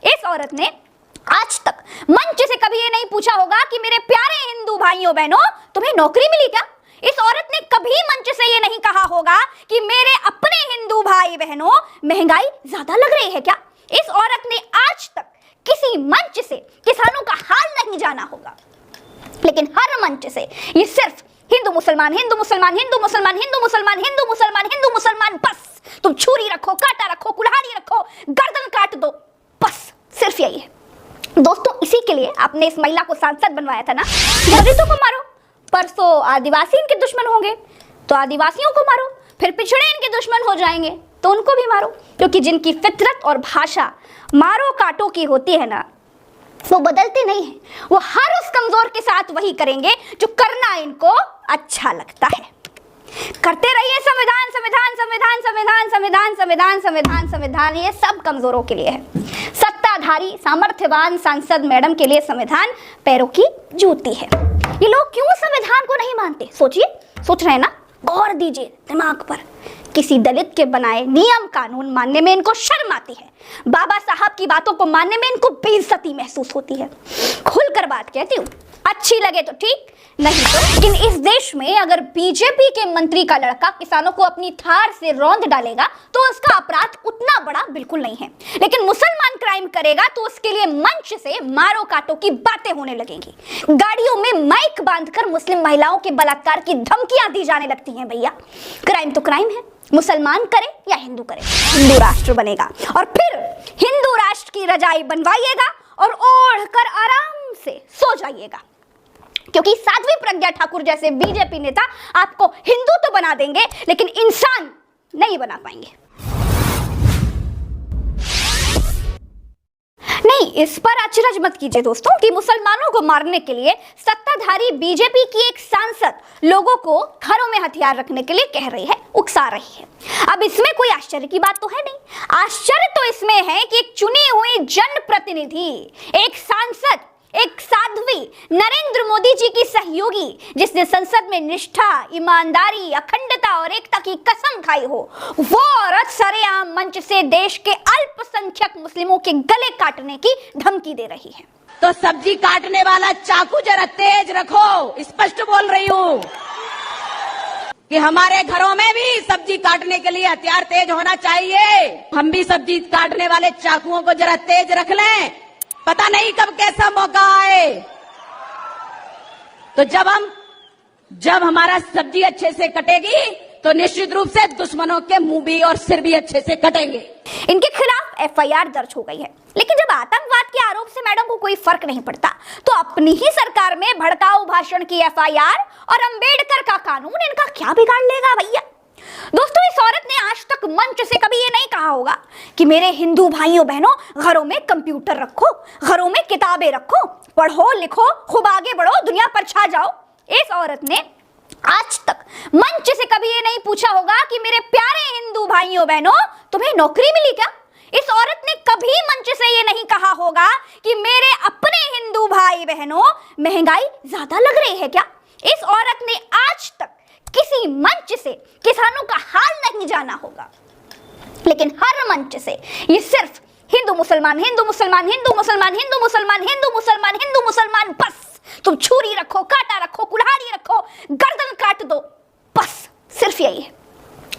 इस औरत ने आज तक मंच से कभी ये नहीं पूछा होगा कि मेरे प्यारे हिंदू भाइयों बहनों तुम्हें नौकरी मिली क्या। इस औरत ने कभी मंच से ये नहीं कहा होगा कि मेरे अपने हिंदू भाई बहनों महंगाई ज्यादा लग रही है क्या। इस औरत ने आज तक किसी मंच से किसानों का हाल नहीं जाना होगा, लेकिन हर मंच से ये सिर्फ हिंदू मुसलमान हिंदू मुसलमान हिंदू मुसलमान हिंदू मुसलमान हिंदू मुसलमान हिंदू मुसलमान, बस तुम छुरी रखो, कांटा रखो, कुल्हाड़ी रखो, गर्दन काट दो, बस सिर्फ यही है। दोस्तों इसी के लिए आपने इस महिला को सांसद बनवाया था ना। दलितों को मारो, परसों आदिवासी इनके दुश्मन होंगे तो आदिवासियों को मारो, फिर पिछड़े इनके दुश्मन हो जाएंगे तो उनको भी मारो, क्योंकि जिनकी फितरत और भाषा मारो काटो की होती है ना, वो बदलते नहीं है। वो हर उस कमजोर के साथ वही करेंगे जो करना इनको अच्छा लगता है। करते रहिए संविधान संविधान संविधान संविधान संविधान संविधान संविधान संविधान, ये सब कमजोरों के लिए है। सत्ताधारी सामर्थ्यवान सांसद मैडम के लिए संविधान पैरों की जूती है। ये लोग क्यों संविधान को नहीं मानते, सोचिए, सोच रहे हैं ना, गौर दीजिए दिमाग पर। किसी दलित के बनाए नियम कानून मानने में इनको शर्म आती है, बाबा साहब की बातों को मानने में इनको बेइज्जती महसूस होती है। खुलकर बात कहती हूँ, अच्छी लगे तो ठीक, नहीं तो। लेकिन इस देश में अगर बीजेपी के मंत्री का लड़का किसानों को अपनी थार से रौंद डालेगा तो उसका अपराध उतना बड़ा बिल्कुल नहीं है, लेकिन मुसलमान क्राइम करेगा तो उसके लिए मंच से मारो काटो की बातें होने लगेंगी। गाड़ियों में माइक बांधकर मुस्लिम महिलाओं के बलात्कार की धमकियां दी जाने लगती हैं। भैया क्राइम तो क्राइम है, मुसलमान करे या हिंदू करे, हिंदू राष्ट्र बनेगा और फिर हिंदू राष्ट्र की रजाई बनवाइएगा और ओढ़कर आराम से सो जाइएगा, क्योंकि साध्वी प्रज्ञा ठाकुर जैसे बीजेपी नेता आपको हिंदू तो बना देंगे लेकिन इंसान नहीं बना पाएंगे। नहीं, इस पर अचरज मत कीजिए दोस्तों कि मुसलमानों को मारने के लिए सत्ताधारी बीजेपी की एक सांसद लोगों को घरों में हथियार रखने के लिए कह रही है, उकसा रही है। अब इसमें कोई आश्चर्य की बात तो है नहीं। आश्चर्य तो इसमें है कि एक चुनी हुई जनप्रतिनिधि, एक सांसद, एक साध्वी, नरेंद्र मोदी जी की सहयोगी, जिसने संसद में निष्ठा, ईमानदारी, अखंडता और एकता की कसम खाई हो, वो औरत सरेआम मंच से देश के अल्पसंख्यक मुस्लिमों के गले काटने की धमकी दे रही है। तो सब्जी काटने वाला चाकू जरा तेज रखो, स्पष्ट बोल रही हूँ कि हमारे घरों में भी सब्जी काटने के लिए हथियार तेज होना चाहिए। हम भी सब्जी काटने वाले चाकुओं को जरा तेज रख लें, पता नहीं कब कैसा मौका आए। तो जब हमारा सब्जी अच्छे से कटेगी तो निश्चित रूप से दुश्मनों के मुंह भी और सिर भी अच्छे से कटेंगे। इनके खिलाफ एफआईआर दर्ज हो गई है, लेकिन जब आतंकवाद के आरोप से मैडम को कोई फर्क नहीं पड़ता तो अपनी ही सरकार में भड़काऊ भाषण की एफआईआर और अंबेडकर का कानून इनका क्या बिगाड़ लेगा भैया। दोस्तों इस औरत ने आज तक मंच से कभी ये नहीं कहा होगा कि मेरे हिंदू भाइयों बहनों घरों में कंप्यूटर रखो, घरों में किताबें रखो, पढ़ो लिखो, खूब आगे बढ़ो, दुनिया पर छा जाओ। इस औरत ने आज तक मंच से कभी ये नहीं पूछा होगा कि मेरे प्यारे हिंदू भाइयों बहनों तुम्हें नौकरी मिली क्या। इस औरत ने कभी मंच से ये नहीं कहा होगा कि मेरे अपने हिंदू भाई बहनों महंगाई ज्यादा लग रही है क्या। इस औरत ने आज तक किसी मंच से किसानों का हाल नहीं जाना होगा, लेकिन हर मंच से ये सिर्फ हिंदू मुसलमान हिंदू मुसलमान हिंदू मुसलमान हिंदू मुसलमान हिंदू मुसलमान हिंदू मुसलमान, बस तुम छुरी रखो, कांटा रखो, कुल्हाड़ी रखो, गर्दन काट दो, बस सिर्फ यही है।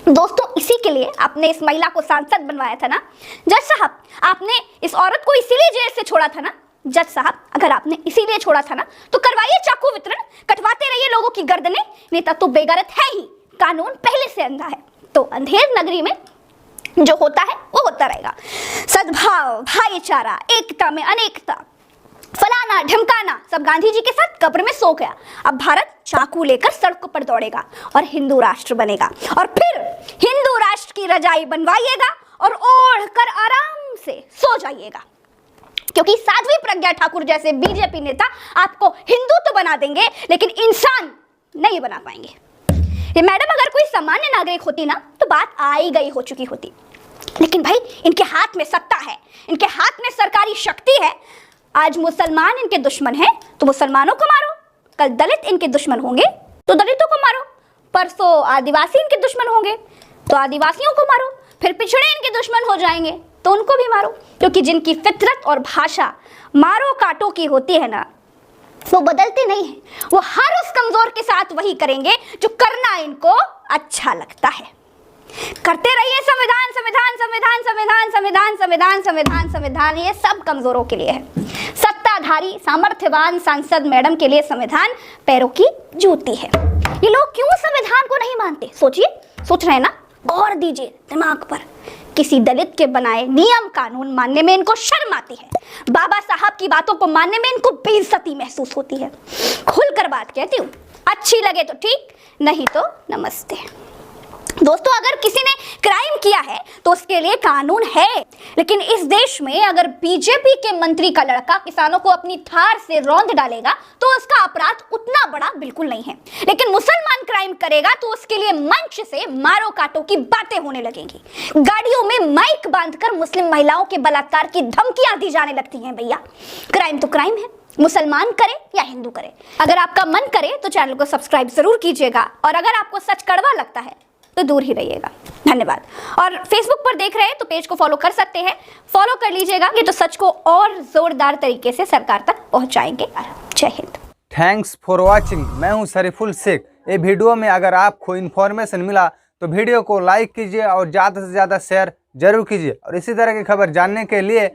दोस्तों इसी के लिए आपने इस महिला को सांसद बनवाया था ना। जज साहब आपने इस औरत को इसीलिए जेल से छोड़ा था ना। जज साहब अगर आपने इसीलिए छोड़ा था ना तो करवाइए चाकू वितरण, कटवाते रहिए लोगों की गर्दनें। नेता तो बेगैरत है ही, कानून पहले से अंधा है, तो अंधेर नगरी में जो होता है वो होता रहेगा। सद्भाव, भाईचारा, एकता में अनेकता, फलाना ढमकाना सब गांधी जी के साथ कब्र में सो गया। अब भारत चाकू लेकर सड़कों पर दौड़ेगा और हिंदू राष्ट्र बनेगा और फिर हिंदू राष्ट्र की रजाई बनवाइएगा और ओढ़कर आराम से सो जाइएगा, क्योंकि साध्वी प्रज्ञा ठाकुर जैसे बीजेपी नेता आपको हिंदू तो बना देंगे लेकिन इंसान नहीं बना पाएंगे। ये मैडम अगर कोई सामान्य नागरिक होती ना तो बात आई गई हो चुकी होती, लेकिन भाई इनके हाथ में सत्ता है, इनके हाथ में सरकारी शक्ति है। आज मुसलमान इनके दुश्मन हैं तो मुसलमानों को मारो, कल दलित इनके दुश्मन होंगे तो दलितों को मारो, परसों आदिवासी इनके दुश्मन होंगे तो आदिवासियों को मारो, फिर पिछड़े इनके दुश्मन हो जाएंगे तो उनको भी मारो, क्योंकि जिनकी फितरत और भाषा मारो काटो की होती है ना, वो बदलते नहीं है। वो हर उस कमजोर के साथ वही करेंगे जो करना इनको अच्छा लगता है। करते रहिए संविधान संविधान संविधान संविधान संविधान संविधान संविधान संविधान, ये सब कमजोरों के लिए है। सत्ताधारी सामर्थ्यवान सांसद मैडम के लिए संविधान पैरों की जूती है। ये लोग क्यों संविधान को नहीं मानते? सोचिए, सोच रहे हैं ना? गौर दीजिए दिमाग पर। किसी दलित के बनाए नियम कानून मानने में इनको शर्म आती है। बाबा साहब की बातों को मानने में इनको बेइज्जती महसूस होती है। खुलकर बात कहती हूँ, अच्छी लगे तो ठीक, नहीं तो नमस्ते। दोस्तों, अगर किसी ने क्राइम किया है तो उसके लिए कानून है, लेकिन इस देश में अगर बीजेपी के मंत्री का लड़का किसानों को अपनी थार से रौंद डालेगा तो उसका अपराध उतना बड़ा बिल्कुल नहीं है। लेकिन मुसलमान क्राइम करेगा तो उसके लिए मंच से मारो काटो की बातें होने लगेंगी। गाड़ियों में माइक बांधकर मुस्लिम महिलाओं के बलात्कार की धमकियां दी जाने लगती हैं। भैया, क्राइम तो क्राइम है, मुसलमान करे या हिंदू करे। अगर आपका मन करे तो चैनल को सब्सक्राइब जरूर कीजिएगा, और अगर आपको सच कड़वा लगता है तो दूर ही रहिएगा। धन्यवाद। और फेसबुक पर देख रहे हैं तो पेज को फॉलो कर सकते हैं, फॉलो कर लीजिएगा, ये तो सच को और जोरदार तरीके से सरकार तक पहुंचाएंगे। जय हिंद। Thanks for watching. मैं हूं शरीफुल शेख। ये वीडियो में अगर आपको इन्फॉर्मेशन मिला तो वीडियो को लाइक कीजिए और ज़्यादा से ज़्यादा शेयर जरूर कीजिए, और इसी तरह की खबर जानने के लिए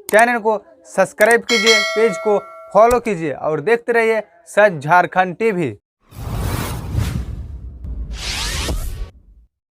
चैनल को सब्सक्राइब कीजिए, पेज को फॉलो कीजिए और देखते रहिए सच झारखंड टीवी।